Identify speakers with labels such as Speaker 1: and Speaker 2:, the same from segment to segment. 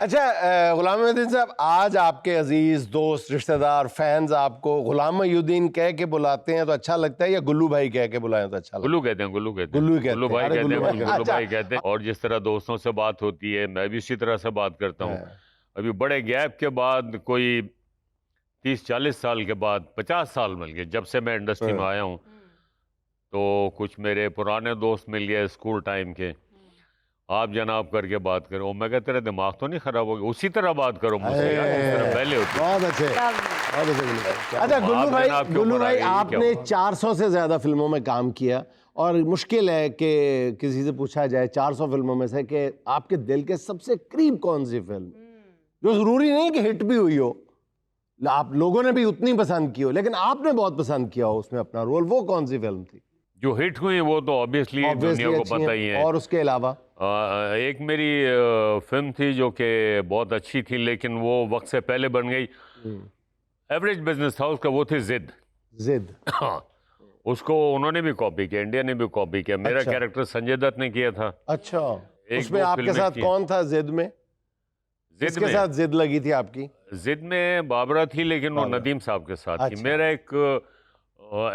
Speaker 1: अच्छा गुलाम मोहद्दीन साहब, आज आपके अजीज दोस्त रिश्तेदार फैंस आपको गुलाम मोहद्दीन कह के बुलाते हैं तो अच्छा लगता है या गुल्लू भाई कह के बुलाएं तो अच्छा लगता है?
Speaker 2: गुल्लू कहते हैं, गुल्लू कहते हैं,
Speaker 1: गुल्लू कहते हैं,
Speaker 2: गुल्लू भाई
Speaker 1: अरे
Speaker 2: कहते
Speaker 1: गुल्लू
Speaker 2: हैं,
Speaker 1: भाई,
Speaker 2: गुल्लू
Speaker 1: अच्छा।
Speaker 2: भाई कहते हैं। और जिस तरह दोस्तों से बात होती है, मैं भी उसी तरह से बात करता हूँ।
Speaker 1: हाँ।
Speaker 2: अभी बड़े गैप के बाद, कोई 30-40 साल के बाद 50 साल मिल गए जब से मैं इंडस्ट्री में आया हूँ। तो कुछ मेरे पुराने दोस्त मिल गए स्कूल टाइम के, आप जनाब करके बात करो। मैं कहता, तेरा दिमाग तो नहीं खराब हो गया? उसी तरह बात करो मुझसे यार, जिस तरह पहले होती।
Speaker 1: बहुत अच्छे, बहुत अच्छे गुल्लू भाई। अच्छा गुल्लू भाई, आपने 400 से ज्यादा फिल्मों में काम किया और मुश्किल है कि किसी से पूछा जाए 400 फिल्मों में से कि आपके दिल के सबसे करीब कौन सी फिल्म, जो जरूरी नहीं कि हिट भी हुई हो, आप लोगों ने भी उतनी पसंद की हो लेकिन आपने बहुत पसंद किया हो उसमें अपना रोल, वो कौन सी फिल्म थी?
Speaker 2: जो हिट हुई वो तो ऑब्वियसली दुनिया को पता ही है।
Speaker 1: और उसके अलावा
Speaker 2: एक मेरी फिल्म थी जो कि बहुत अच्छी थी, लेकिन वो वक्त से पहले बन गई। एवरेज बिजनेस था उसका, वो थी जिद।
Speaker 1: जिद,
Speaker 2: हाँ, उसको उन्होंने भी कॉपी किया, इंडिया ने भी कॉपी किया। मेरा
Speaker 1: अच्छा।
Speaker 2: कैरेक्टर संजय दत्त ने किया था।
Speaker 1: अच्छा,
Speaker 2: एक
Speaker 1: उसमें
Speaker 2: दो
Speaker 1: आपके
Speaker 2: फिल्में
Speaker 1: साथ
Speaker 2: की।
Speaker 1: कौन था जिद में?
Speaker 2: जिद
Speaker 1: किसके
Speaker 2: में
Speaker 1: साथ जिद लगी थी आपकी?
Speaker 2: जिद में बाबरा थी, लेकिन वो
Speaker 1: बाबरा।
Speaker 2: नदीम साहब के साथ थी।
Speaker 1: अच्छा।
Speaker 2: मेरा एक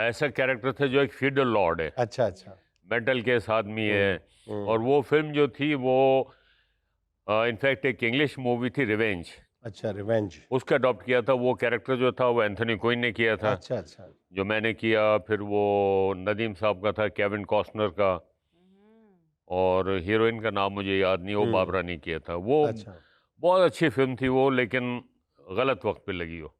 Speaker 2: ऐसा कैरेक्टर था जो एक फीडर लॉर्ड है,
Speaker 1: अच्छा अच्छा।
Speaker 2: मेंटल केस आदमी है। और वो फिल्म जो थी वो इनफैक्ट एक इंग्लिश मूवी थी, रिवेंज।
Speaker 1: अच्छा, रिवेंज।
Speaker 2: उसका अडॉप्ट किया था। वो कैरेक्टर जो था वो एंथनी क्विन ने किया था।
Speaker 1: अच्छा अच्छा।
Speaker 2: जो मैंने किया, फिर वो नदीम साहब का था, केविन कॉस्टनर का। और हीरोइन का नाम मुझे याद नहीं, वो बाबरा ने किया था। वो
Speaker 1: अच्छा।
Speaker 2: बहुत अच्छी फिल्म थी वो, लेकिन गलत वक्त पे लगी हो,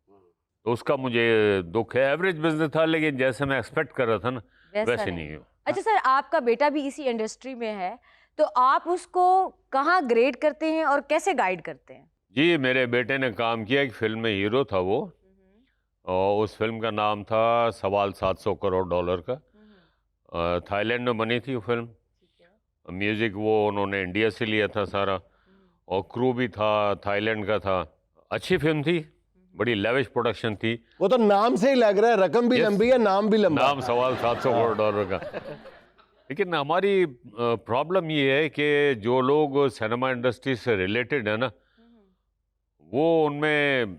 Speaker 2: तो उसका मुझे दुख है। एवरेज बिजनेस था, लेकिन जैसे मैं एक्सपेक्ट कर रहा था ना, वैसे नहीं हो।
Speaker 3: अच्छा सर, आपका बेटा भी इसी इंडस्ट्री में है, तो आप उसको कहाँ ग्रेड करते हैं और कैसे गाइड करते हैं?
Speaker 2: जी, मेरे बेटे ने काम किया, एक फिल्म में हीरो था वो। और उस फिल्म का नाम था सवाल $700 करोड़ का। थाईलैंड में बनी थी वो फिल्म। म्यूजिक वो उन्होंने इंडिया से लिया था सारा, और क्रू भी था थाईलैंड का था। अच्छी फिल्म थी, बड़ी लेविश प्रोडक्शन थी।
Speaker 1: वो तो नाम से ही लग रहा है, रकम भी लंबी है, नाम भी लंबा।
Speaker 2: नाम सवाल $700 करोड़ का। लेकिन हमारी प्रॉब्लम ये है कि जो लोग सिनेमा इंडस्ट्री से रिलेटेड है ना, वो उनमें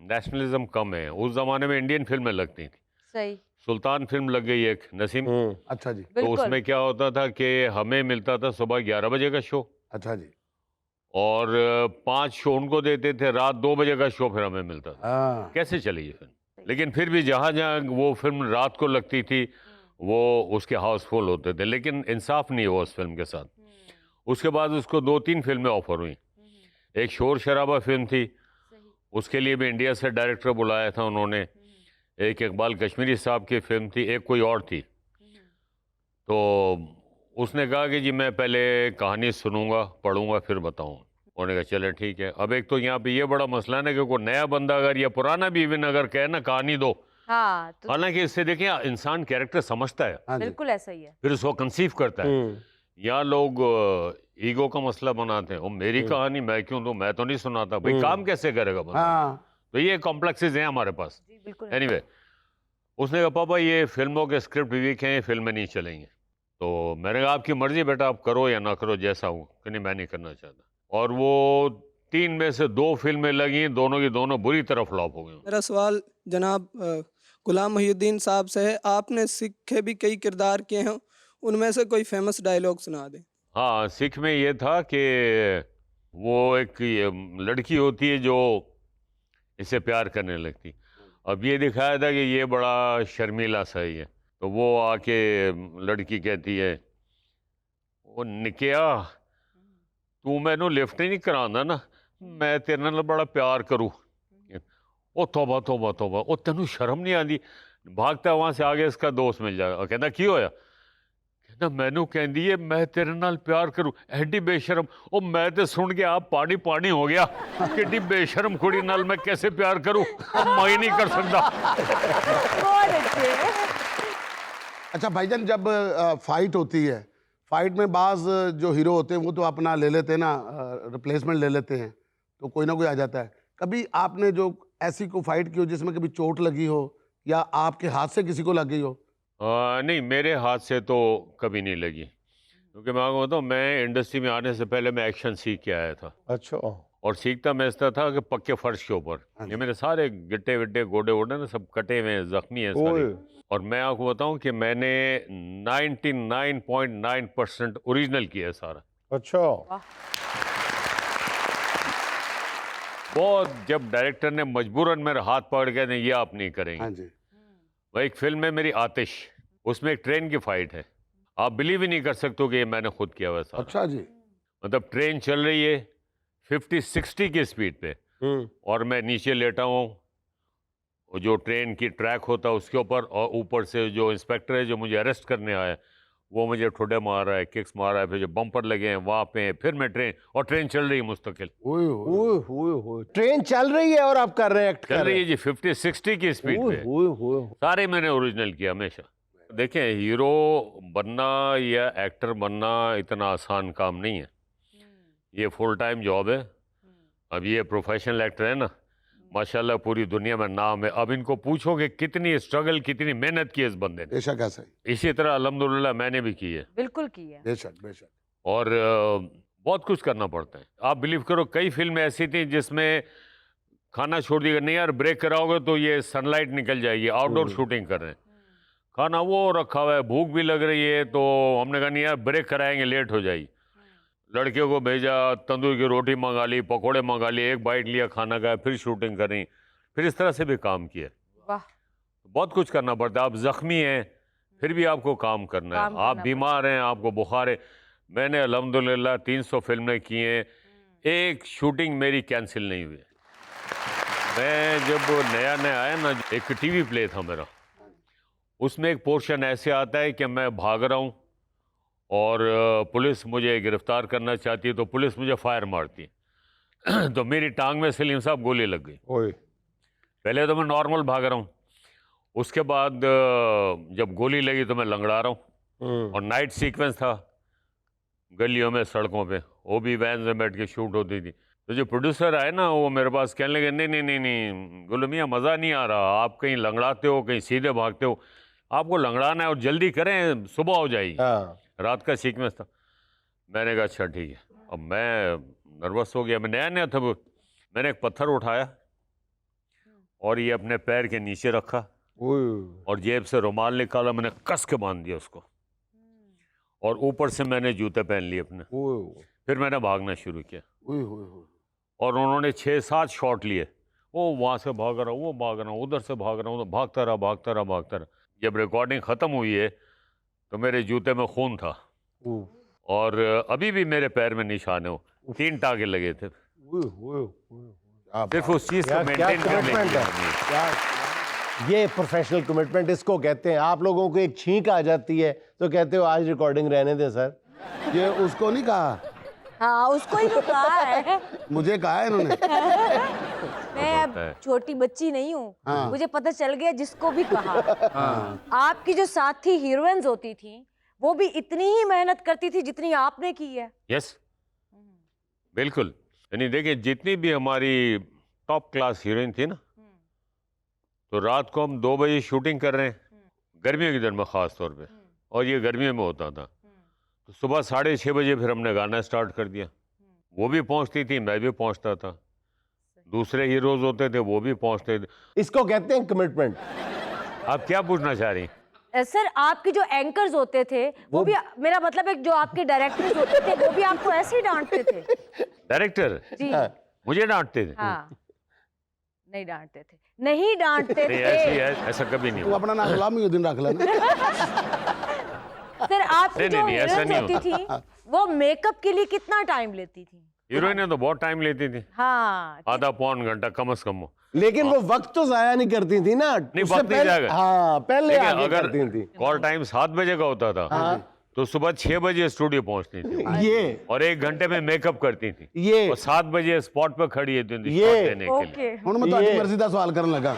Speaker 2: नेशनलिज्म कम है। उस जमाने में इंडियन फिल्में लगती थी।
Speaker 3: सही।
Speaker 2: सुल्तान फिल्म लग गई एक, नसीम।
Speaker 1: अच्छा जी।
Speaker 2: तो उसमें क्या होता था कि हमें मिलता था सुबह 11 बजे का शो,
Speaker 1: अच्छा जी।
Speaker 2: और 5 शो उनको देते थे, रात 2 बजे का शो फिर हमें मिलता था।
Speaker 1: हाँ।
Speaker 2: कैसे चली ये फिल्म? लेकिन फिर भी जहाँ जहाँ वो फिल्म रात को लगती थी, वो उसके हाउसफुल होते थे। लेकिन इंसाफ नहीं हुआ उस फिल्म के साथ। उसके बाद उसको 2-3 फिल्में ऑफर हुई। एक शोर शराबा फिल्म थी, उसके लिए भी इंडिया से डायरेक्टर बुलाया था उन्होंने। एक इकबाल कश्मीरी साहब की फिल्म थी, एक कोई और थी। तो उसने कहा कि जी मैं पहले कहानी सुनूंगा, पढ़ूंगा, फिर बताऊंगा। उन्होंने कहा चले ठीक है। अब एक तो यहाँ पे ये बड़ा मसला है ना कि कोई नया बंदा अगर या पुराना भी इवन अगर कहे ना कहानी दो,
Speaker 3: हाँ, तो
Speaker 2: हालांकि इससे देखिए इंसान कैरेक्टर समझता है,
Speaker 3: बिल्कुल ऐसा ही है।
Speaker 2: फिर उसको कंसीव करता है। यहाँ लोग ईगो का मसला बनाते हैं, वो मेरी कहानी मैं क्यों दूं, मैं तो नहीं सुनाता भाई, काम कैसे करेगा बंदा? तो ये कॉम्प्लेक्सेस हैं हमारे पास।
Speaker 3: जी बिल्कुल।
Speaker 2: एनीवे, उसने कहा पापा ये फिल्मों के स्क्रिप्ट वीक हैं, ये फिल्में नहीं चलेंगी। तो मैंने कहा आपकी मर्जी बेटा, आप करो या ना करो, जैसा हो। कि नहीं, मैं नहीं करना चाहता। और वो 3 में से 2 फिल्में लगी, दोनों की दोनों बुरी तरह फ्लॉप हो गई।
Speaker 4: मेरा सवाल जनाब गुलाम मोहिउद्दीन साहब से है। आपने सिख के भी कई किरदार किए हैं, उनमें से कोई फेमस डायलॉग सुना दें।
Speaker 2: हाँ, सिख में ये था कि वो एक लड़की होती है जो इससे प्यार करने लगती। अब ये दिखाया था कि ये बड़ा शर्मीला सा ही है। तो वो आके लड़की कहती है, वो निकिया तू मैनू लिफ्ट नहीं करांदा ना, मैं तेरे नाल बड़ा प्यार करूँ। ओ तौबा तौबा तौबा, ओ तेनू शर्म नहीं आती? भागता वहां से आगे इसका दोस्त मिल जाएगा और कहता की होया? कहता मैनू कहती है मैं तेरे नाल प्यार करूं, एडी बेशरम। ओ मैं तो सुन के आप पानी पानी हो गया कि एडी बेशरम कुड़ी नाल मैं कैसे प्यार करूं, मैं ही नहीं कर सकता।
Speaker 3: बहुत अच्छे।
Speaker 5: अच्छा भाईजान, जब फाइट होती है, फाइट में बाज जो हीरो होते हैं वो तो अपना ले लेते हैं ना, रिप्लेसमेंट ले लेते हैं, तो कोई ना कोई आ जाता है। कभी आपने जो ऐसी को फाइट की हो जिसमें कभी चोट लगी हो या आपके हाथ से किसी को लग गई हो?
Speaker 2: नहीं, मेरे हाथ से तो कभी नहीं लगी, क्योंकि मैं आपको बताऊं, मैं इंडस्ट्री में आने से पहले मैं एक्शन सीख के आया था।
Speaker 1: अच्छा।
Speaker 2: और सीखता मैं इसलिए था कि पक्के फर्श के ऊपर। ये मेरे सारे गिट्टे विट्टे गोडे वोडे ना सब कटे हुए हैं, जख्मी हैं सारे। और मैं आपको बताऊं कि मैंने 99.9% ओरिजिनल किया है सारा।
Speaker 1: अच्छा।
Speaker 2: बहुत जब डायरेक्टर ने मजबूरन मेरा हाथ पकड़ के नहीं, ये आप नहीं करेंगे।
Speaker 5: हाँ जी।
Speaker 2: वो एक फिल्म है मेरी आतिश, उसमें एक ट्रेन की फाइट है। आप बिलीव ही नहीं कर सकते हो कि ये मैंने खुद किया हुआ है सारा।
Speaker 5: अच्छा जी।
Speaker 2: मतलब ट्रेन चल रही है 50-60 की स्पीड पे और मैं नीचे लेटा हूँ, जो ट्रेन की ट्रैक होता है उसके ऊपर, और ऊपर से जो इंस्पेक्टर है जो मुझे अरेस्ट करने आया वो मुझे ठुड्डे मार रहा है, किक्स मार रहा है, फिर जो बम्पर लगे हैं वहाँ पे, फिर मैं ट्रेन चल रही है मुस्तकिल।
Speaker 5: ओए ओए।
Speaker 1: ओए ट्रेन चल रही है और आप कर रहे हैं, एक्ट
Speaker 2: चल
Speaker 1: कर
Speaker 2: रही
Speaker 1: रहे
Speaker 2: है जी 50-60 की स्पीड पे।
Speaker 1: हैं।
Speaker 2: सारे मैंने ओरिजिनल किया हमेशा। देखें, हीरो बनना या एक्टर बनना इतना आसान काम नहीं है, ये फुल टाइम जॉब है। अब ये प्रोफेशनल एक्टर है ना, माशाल्लाह पूरी दुनिया में नाम है। अब इनको पूछोगे कितनी स्ट्रगल, कितनी मेहनत की है इस बंदे ने।
Speaker 5: बेशक ऐसा ही।
Speaker 2: इसी तरह अल्हम्दुलिल्लाह मैंने भी की है,
Speaker 3: बिल्कुल की है।
Speaker 5: बेशक बेशक।
Speaker 2: और बहुत कुछ करना पड़ता है। आप बिलीव करो, कई फिल्में ऐसी थी जिसमें खाना छोड़ दिया, नहीं यार ब्रेक कराओगे तो ये सनलाइट निकल जाएगी, आउटडोर शूटिंग कर रहे हैं, खाना वो रखा हुआ है, भूख भी लग रही है, तो हमने कहा नहीं यार ब्रेक कराएंगे, लेट हो जाएगी। लड़कियों को भेजा, तंदूर की रोटी मंगा ली, पकोड़े मंगा लिए, एक बाइट लिया, खाना खाया, फिर शूटिंग करी, फिर इस तरह से भी काम किया।
Speaker 3: वाह।
Speaker 2: बहुत कुछ करना पड़ता है। आप जख्मी हैं फिर भी आपको काम करना है, आप बीमार हैं, आपको बुखार है। मैंने अल्हम्दुलिल्लाह 300 फिल्में की हैं, एक शूटिंग मेरी कैंसिल नहीं हुई। मैं जब नया नया आया ना, एक टीवी प्ले था मेरा, उसमें एक पोर्शन ऐसे आता है कि मैं भाग रहा हूँ और पुलिस मुझे गिरफ्तार करना चाहती है, तो पुलिस मुझे फायर मारती है तो मेरी टांग में सलीम साहब गोली लग गई। पहले तो मैं नॉर्मल भाग रहा हूँ, उसके बाद जब गोली लगी तो मैं लंगड़ा रहा हूँ। और नाइट सीक्वेंस था, गलियों में, सड़कों पे, वो भी वैन में बैठ के शूट होती थी। तो जो प्रोड्यूसर आए ना, वो मेरे पास कहने लगे नहीं नहीं नहीं नहीं गुल मियाँ, मज़ा नहीं आ रहा, आप कहीं लंगड़ाते हो, कहीं सीधे भागते हो, आपको लंगड़ाना है और जल्दी करें, सुबह हो जाएगी। रात का सीक्वेंस था। मैंने कहा अच्छा ठीक है। अब मैं नर्वस हो गया, मैं नया नया था। मैंने एक पत्थर उठाया और ये अपने पैर के नीचे रखा और जेब से रुमाल निकाला, मैंने कस के बांध दिया उसको, और ऊपर से मैंने जूते पहन लिए अपने। फिर मैंने भागना शुरू किया और उन्होंने 6-7 शॉट लिए। वो वहाँ से भाग रहा हूँ, वो भाग रहा हूँ, उधर से भाग रहा हूँ, भागता रहा। जब रिकॉर्डिंग ख़त्म हुई है तो मेरे जूते में खून था और अभी भी मेरे पैर में निशान है, 3 टाँके लगे थे। सिर्फ उस चीज़ को मेंटेन करने के लिए।
Speaker 1: ये प्रोफेशनल कमिटमेंट इसको कहते हैं। आप लोगों को एक छींक आ जाती है तो कहते हो आज रिकॉर्डिंग रहने दें सर।
Speaker 5: ये उसको नहीं कहा,
Speaker 3: हाँ उसको ही तो कहा है।
Speaker 5: मुझे कहा है इन्होंने।
Speaker 3: मैं अब छोटी बच्ची नहीं हूँ,
Speaker 5: हाँ।
Speaker 3: मुझे पता चल गया जिसको भी कहा। आपकी जो साथी हीरोइंस होती थी वो भी इतनी ही मेहनत करती थी जितनी आपने की है।
Speaker 2: यस बिल्कुल। यानी देखिए, जितनी भी हमारी टॉप क्लास हीरोइन थी ना, तो रात को हम 2 बजे शूटिंग कर रहे हैं, गर्मियों के दिन में ख़ास तौर पे, और ये गर्मियों में होता था, तो सुबह 6:30 बजे फिर हमने गाना स्टार्ट कर दिया। वो भी पहुंचती थी, मैं भी पहुंचता था, दूसरे हीरोज होते थे वो भी पहुंचते थे।
Speaker 1: इसको कहते हैं कमिटमेंट।
Speaker 2: आप क्या पूछना चाह रही?
Speaker 3: सर आपके जो एंकर्स होते थे वो भी, मेरा मतलब है जो आपके डायरेक्टर्स होते थे वो भी आपको ऐसे ही डांटते थे?
Speaker 2: डायरेक्टर
Speaker 3: जी
Speaker 2: मुझे डांटते थे?
Speaker 3: हाँ, नहीं डांटते थे, नहीं डांटते
Speaker 2: नहीं,
Speaker 3: थे।
Speaker 2: ऐसा कभी नहीं
Speaker 5: तू
Speaker 2: हुआ।
Speaker 5: अपना नाम गुलाम मुहिउद्दीन रख लेना।
Speaker 3: सर आपकी जो
Speaker 2: नहीं, ऐसा
Speaker 3: हीरोइंस
Speaker 2: नहीं
Speaker 3: होती थी वो मेकअप के लिए कितना टाइम लेती थी?
Speaker 2: हीरोइनें तो बहुत टाइम लेती थी,
Speaker 3: हाँ,
Speaker 2: आधा पौन घंटा कम से कम।
Speaker 1: लेकिन वो वक्त तो जाया नहीं करती थी ना।
Speaker 2: नहीं,
Speaker 1: उससे
Speaker 2: वक्त नहीं
Speaker 1: पहले,
Speaker 2: जाएगा।
Speaker 1: हाँ पहले
Speaker 2: लेकिन
Speaker 1: आगे
Speaker 2: अगर
Speaker 1: करती थी।
Speaker 2: कॉल टाइम 7 बजे का होता था तो सुबह 6 बजे स्टूडियो पहुंचती थी
Speaker 1: ये
Speaker 2: और 1 घंटे में मेकअप करती थी,
Speaker 1: ये
Speaker 2: और 7 बजे स्पॉट पे खड़ी है शॉट
Speaker 1: ये
Speaker 2: देने के लिए।
Speaker 3: ओके।
Speaker 5: हूँ मैं तुम्हारी मर्जी का सवाल करने लगा।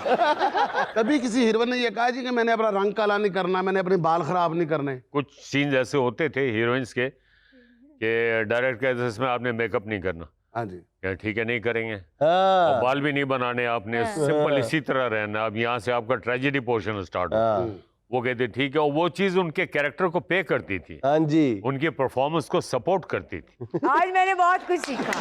Speaker 5: कभी किसी हीरोइन ने ये कहा जी कि मैंने अपना रंग काला नहीं करना, मैंने अपने बाल खराब नहीं करने?
Speaker 2: कुछ सीन्स ऐसे होते थे हीरोइंस के कि डायरेक्ट कहते इसमें आपने मेकअप नहीं करना।
Speaker 5: हाँ जी।
Speaker 2: क्या ठीक है, नहीं करेंगे।
Speaker 1: हाँ
Speaker 2: और बाल भी नहीं बनाने आपने, सिंपल इसी तरह रहना। अब यहाँ से आपका ट्रेजेडी पोर्शन स्टार्ट हो। वो कहते ठीक है, और वो चीज उनके कैरेक्टर को पे करती थी,
Speaker 1: हाँ जी,
Speaker 2: उनके परफॉर्मेंस को सपोर्ट करती थी।
Speaker 3: आज मैंने बहुत कुछ सीखा।